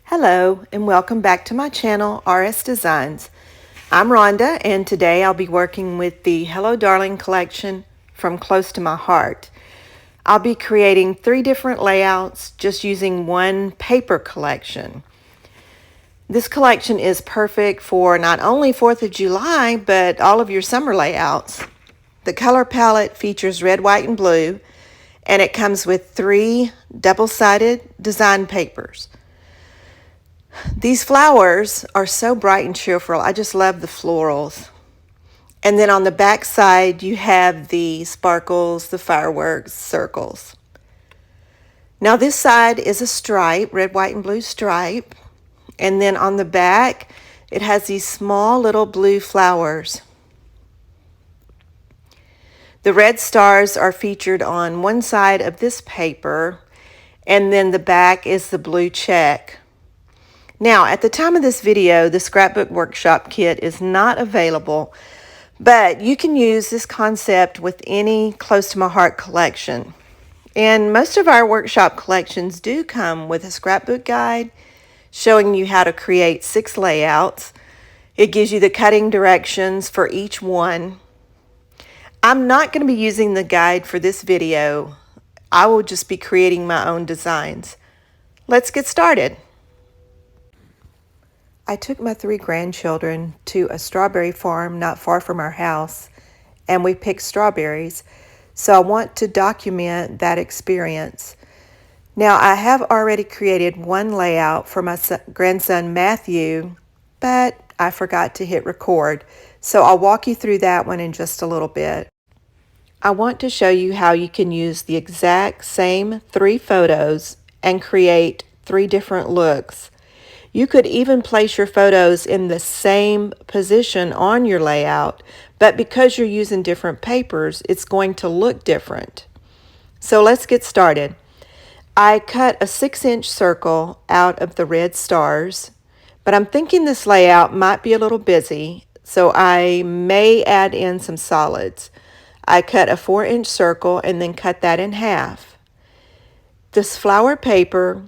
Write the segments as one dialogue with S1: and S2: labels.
S1: Hello and welcome back to my channel, RS Designs. I'm Rhonda and today I'll be working with the Hello Darling collection from Close to My Heart. I'll be creating 3 different layouts just using one paper collection. This collection is perfect for not only 4th of July but all of your summer layouts. The color palette features red, white, and blue, and it comes with 3 double-sided design papers. These flowers are so bright and cheerful. I just love the florals. And then on the back side, you have the sparkles, the fireworks, circles. Now this side is a stripe, red, white, and blue stripe. And then on the back, it has these small little blue flowers. The red stars are featured on one side of this paper, and then the back is the blue check. Now, at the time of this video, the scrapbook workshop kit is not available, but you can use this concept with any Close to My Heart collection. And most of our workshop collections do come with a scrapbook guide showing you how to create 6 layouts. It gives you the cutting directions for each one. I'm not going to be using the guide for this video. I will just be creating my own designs. Let's get started. I took my 3 grandchildren to a strawberry farm not far from our house, and we picked strawberries, so I want to document that experience. Now, I have already created one layout for my grandson Matthew, but I forgot to hit record, so I'll walk you through that one in just a little bit. I want to show you how you can use the exact same 3 photos and create 3 different looks. You could even place your photos in the same position on your layout, but because you're using different papers, it's going to look different. So let's get started. I cut a 6-inch circle out of the red stars, but I'm thinking this layout might be a little busy, so I may add in some solids. I cut a 4-inch circle and then cut that in half. This flower paper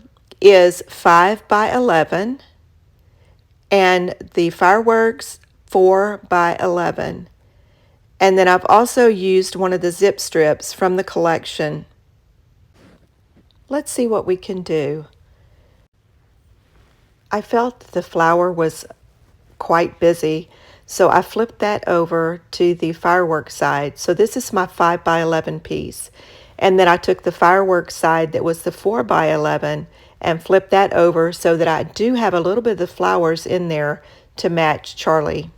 S1: is 5 by 11 and the fireworks 4 by 11. And then I've also used one of the zip strips from the collection. Let's see what we can do. I felt the flower was quite busy, so I flipped that over to the fireworks side. So this is my 5 by 11 piece. And then I took the fireworks side that was the 4 by 11 and flip that over so that I do have a little bit of the flowers in there to match Charlie.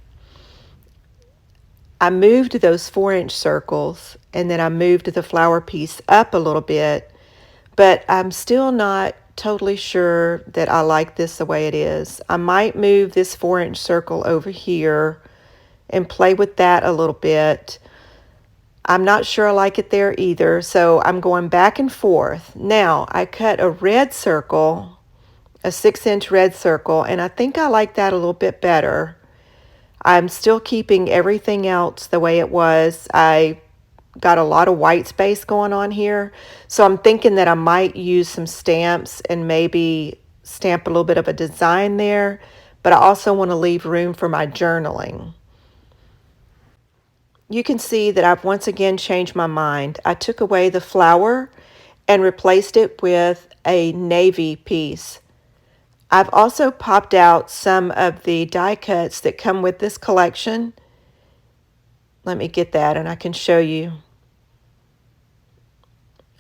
S1: I moved those 4-inch circles and then I moved the flower piece up a little bit, but I'm still not totally sure that I like this the way it is. I might move this 4-inch circle over here and play with that a little bit. I'm not sure I like it there either, so I'm going back and forth. Now, I cut a red circle, a 6-inch red circle, and I think I like that a little bit better. I'm still keeping everything else the way it was. I got a lot of white space going on here, so I'm thinking that I might use some stamps and maybe stamp a little bit of a design there, but I also want to leave room for my journaling. You can see that I've once again changed my mind. I took away the flower and replaced it with a navy piece. I've also popped out some of the die cuts that come with this collection. Let me get that and I can show you.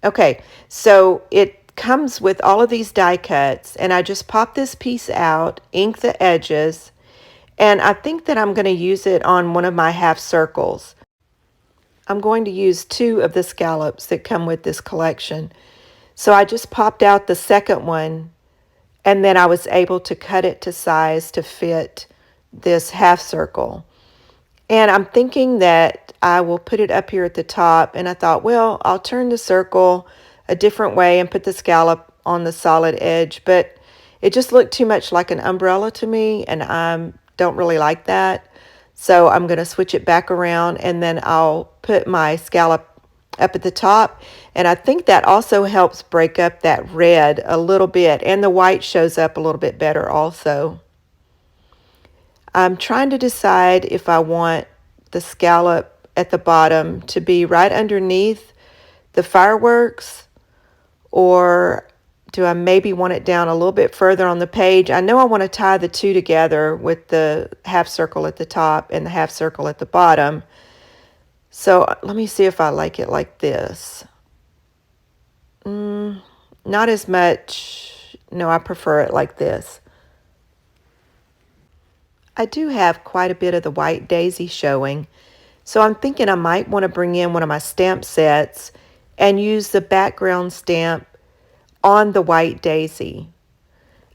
S1: Okay, so it comes with all of these die cuts, and I just pop this piece out, ink the edges, and I think that I'm going to use it on one of my half circles. I'm going to use 2 of the scallops that come with this collection. So I just popped out the second one, and then I was able to cut it to size to fit this half circle. And I'm thinking that I will put it up here at the top, and I thought, well, I'll turn the circle a different way and put the scallop on the solid edge, but it just looked too much like an umbrella to me, and I don't really like that. So I'm going to switch it back around, and then I'll put my scallop up at the top, and I think that also helps break up that red a little bit, and the white shows up a little bit better also. I'm trying to decide if I want the scallop at the bottom to be right underneath the fireworks, or do I maybe want it down a little bit further on the page? I know I want to tie the two together with the half circle at the top and the half circle at the bottom. So let me see if I like it like this. Not as much. No, I prefer it like this. I do have quite a bit of the white daisy showing, so I'm thinking I might want to bring in one of my stamp sets and use the background stamp on the white daisy.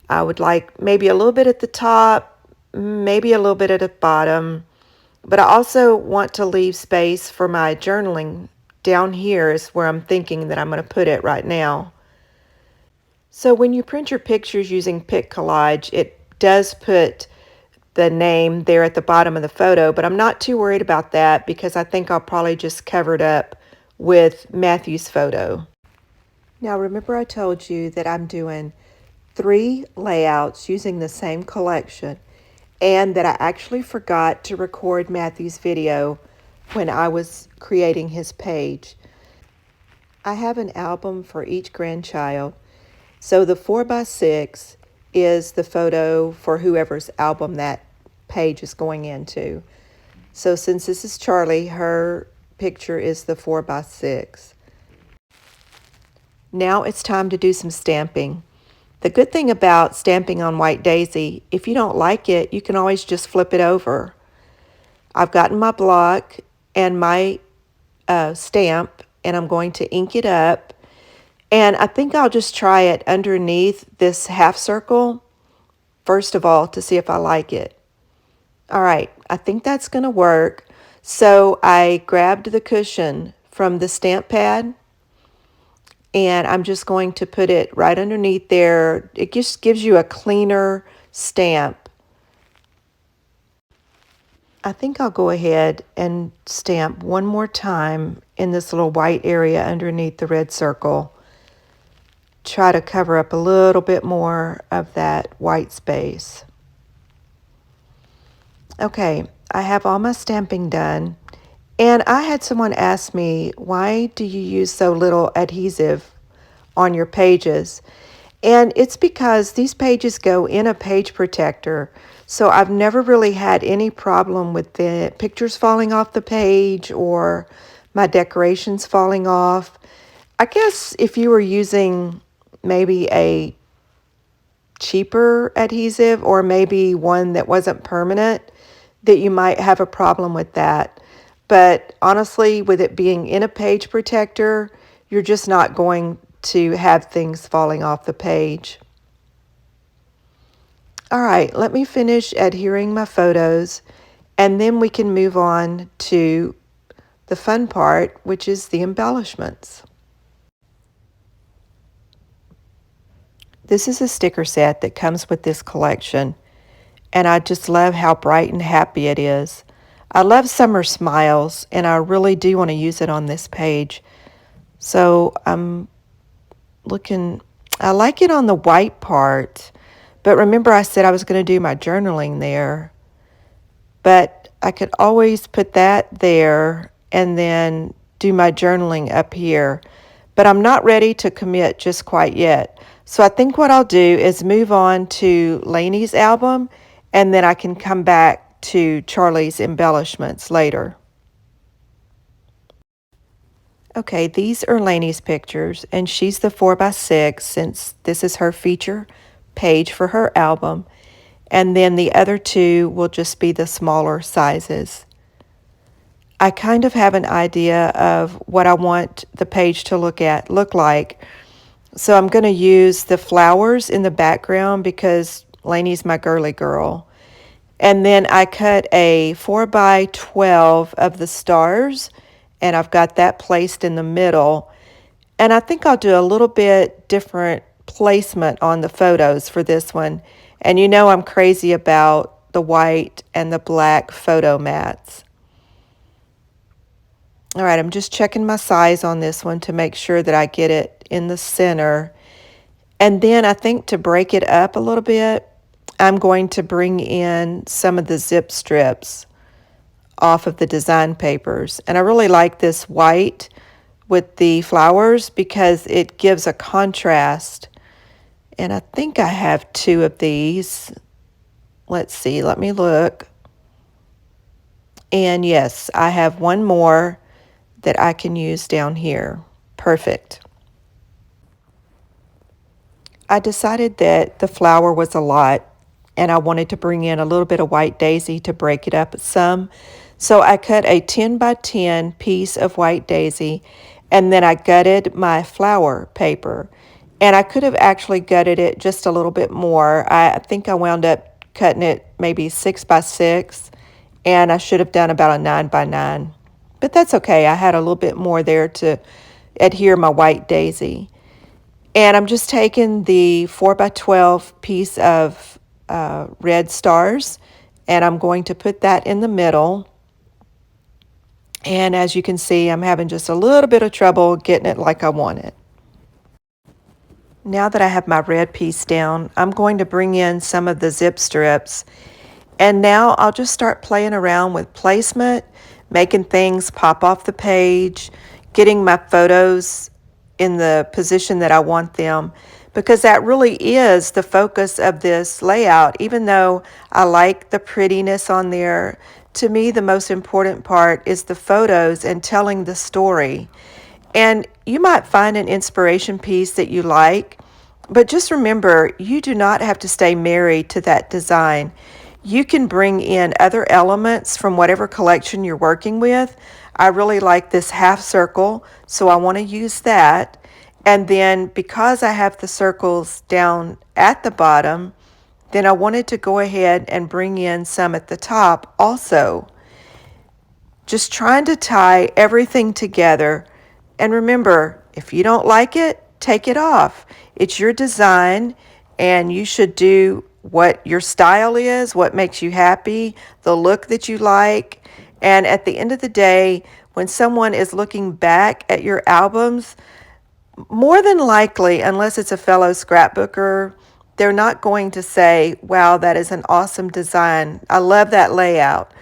S1: I would like maybe a little bit at the top, maybe a little bit at the bottom, but I also want to leave space for my journaling. Down here is where I'm thinking that I'm going to put it right now. So when you print your pictures using Pic Collage, it does put the name there at the bottom of the photo, but I'm not too worried about that because I think I'll probably just cover it up with Matthew's photo. Now remember I told you that I'm doing 3 layouts using the same collection, and that I actually forgot to record Matthew's video when I was creating his page. I have an album for each grandchild, so the 4x6 is the photo for whoever's album that page is going into. So since this is Charlie, her picture is the 4x6. Now it's time to do some stamping. The good thing about stamping on white daisy, if you don't like it, you can always just flip it over. I've gotten my block and my stamp, and I'm going to ink it up. And I think I'll just try it underneath this half circle, first of all, to see if I like it. All right, I think that's going to work. So I grabbed the cushion from the stamp pad, and I'm just going to put it right underneath there. It just gives you a cleaner stamp. I think I'll go ahead and stamp one more time in this little white area underneath the red circle. Try to cover up a little bit more of that white space. Okay, I have all my stamping done. And I had someone ask me, why do you use so little adhesive on your pages? And it's because these pages go in a page protector. So I've never really had any problem with the pictures falling off the page or my decorations falling off. I guess if you were using maybe a cheaper adhesive or maybe one that wasn't permanent, that you might have a problem with that. But honestly, with it being in a page protector, you're just not going to have things falling off the page. All right, let me finish adhering my photos, and then we can move on to the fun part, which is the embellishments. This is a sticker set that comes with this collection, and I just love how bright and happy it is. I love summer smiles, and I really do want to use it on this page. So I'm looking, I like it on the white part, but remember I said I was going to do my journaling there. But I could always put that there and then do my journaling up here. But I'm not ready to commit just quite yet. So I think what I'll do is move on to Laney's album, and then I can come back to Charlie's embellishments later. Okay, these are Laney's pictures, and she's the 4x6 since this is her feature page for her album. And then the other two will just be the smaller sizes. I kind of have an idea of what I want the page to look like. So I'm going to use the flowers in the background because Laney's my girly girl. And then I cut a 4x12 of the stars, and I've got that placed in the middle. And I think I'll do a little bit different placement on the photos for this one. And you know I'm crazy about the white and the black photo mats. All right, I'm just checking my size on this one to make sure that I get it in the center. And then I think to break it up a little bit, I'm going to bring in some of the zip strips off of the design papers. And I really like this white with the flowers because it gives a contrast. And I think I have 2 of these. Let's see, let me look. And yes, I have one more that I can use down here. Perfect. I decided that the flower was a lot and I wanted to bring in a little bit of white daisy to break it up some. So I cut a 10 by 10 piece of white daisy and then I gutted my flower paper. And I could have actually gutted it just a little bit more. I think I wound up cutting it maybe 6 by 6 and I should have done about a 9 by 9. But that's okay. I had a little bit more there to adhere my white daisy. And I'm just taking the 4 by 12 piece of red stars and I'm going to put that in the middle. And as you can see, I'm having just a little bit of trouble getting it like I want it. Now that I have my red piece down, I'm going to bring in some of the zip strips. And now I'll just start playing around with placement, making things pop off the page, getting my photos in the position that I want them, because that really is the focus of this layout. Even though I like the prettiness on there, to me the most important part is the photos and telling the story. And you might find an inspiration piece that you like, but just remember, you do not have to stay married to that design. You can bring in other elements from whatever collection you're working with. I really like this half circle, so I want to use that. And then because I have the circles down at the bottom, then I wanted to go ahead and bring in some at the top also. Just trying to tie everything together. And remember, if you don't like it, take it off. It's your design, and you should do what your style is, what makes you happy, the look that you like. And at the end of the day, when someone is looking back at your albums, more than likely, unless it's a fellow scrapbooker, they're not going to say, wow, that is an awesome design. I love that layout.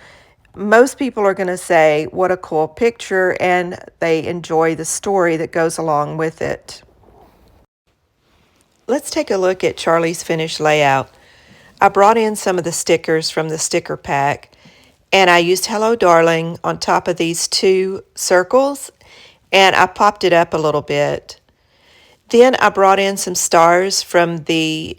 S1: Most people are going to say, what a cool picture, and they enjoy the story that goes along with it. Let's take a look at Charlie's finished layout. I brought in some of the stickers from the sticker pack, and I used Hello Darling on top of these 2 circles, and I popped it up a little bit. Then I brought in some stars from the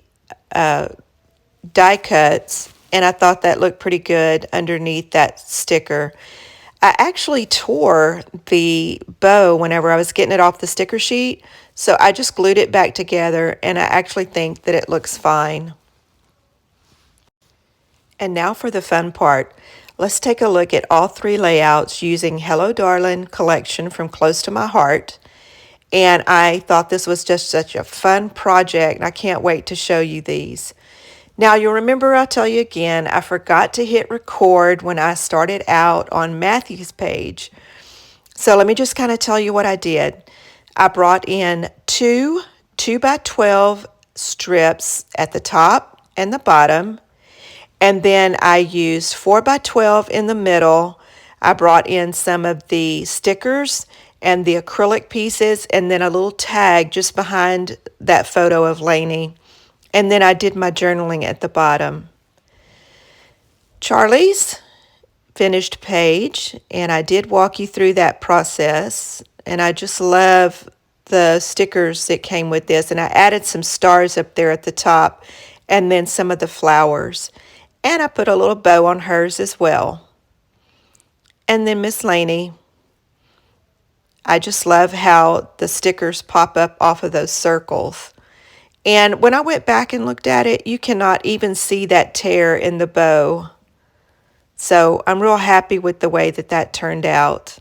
S1: die cuts, and I thought that looked pretty good underneath that sticker. I actually tore the bow whenever I was getting it off the sticker sheet, so I just glued it back together, and I actually think that it looks fine. And now for the fun part. Let's take a look at all 3 layouts using Hello Darlin collection from Close to My Heart. And I thought this was just such a fun project, and I can't wait to show you these. Now, you'll remember I'll tell you again, I forgot to hit record when I started out on Matthew's page. So let me just kind of tell you what I did. I brought in 2 by 12 strips at the top and the bottom. And then I used 4 by 12 in the middle. I brought in some of the stickers and the acrylic pieces, and then a little tag just behind that photo of Laney. And then I did my journaling at the bottom. Charlie's finished page, and I did walk you through that process, and I just love the stickers that came with this, and I added some stars up there at the top and then some of the flowers, and I put a little bow on hers as well. And then Miss Laney, I just love how the stickers pop up off of those circles. And when I went back and looked at it, you cannot even see that tear in the bow. So I'm real happy with the way that that turned out.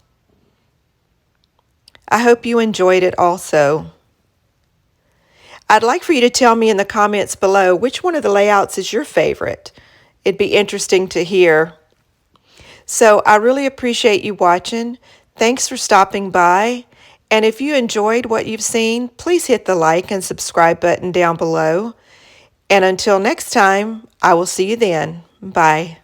S1: I hope you enjoyed it also. I'd like for you to tell me in the comments below which one of the layouts is your favorite. It'd be interesting to hear. So I really appreciate you watching. Thanks for stopping by. And if you enjoyed what you've seen, please hit the like and subscribe button down below. And until next time, I will see you then. Bye.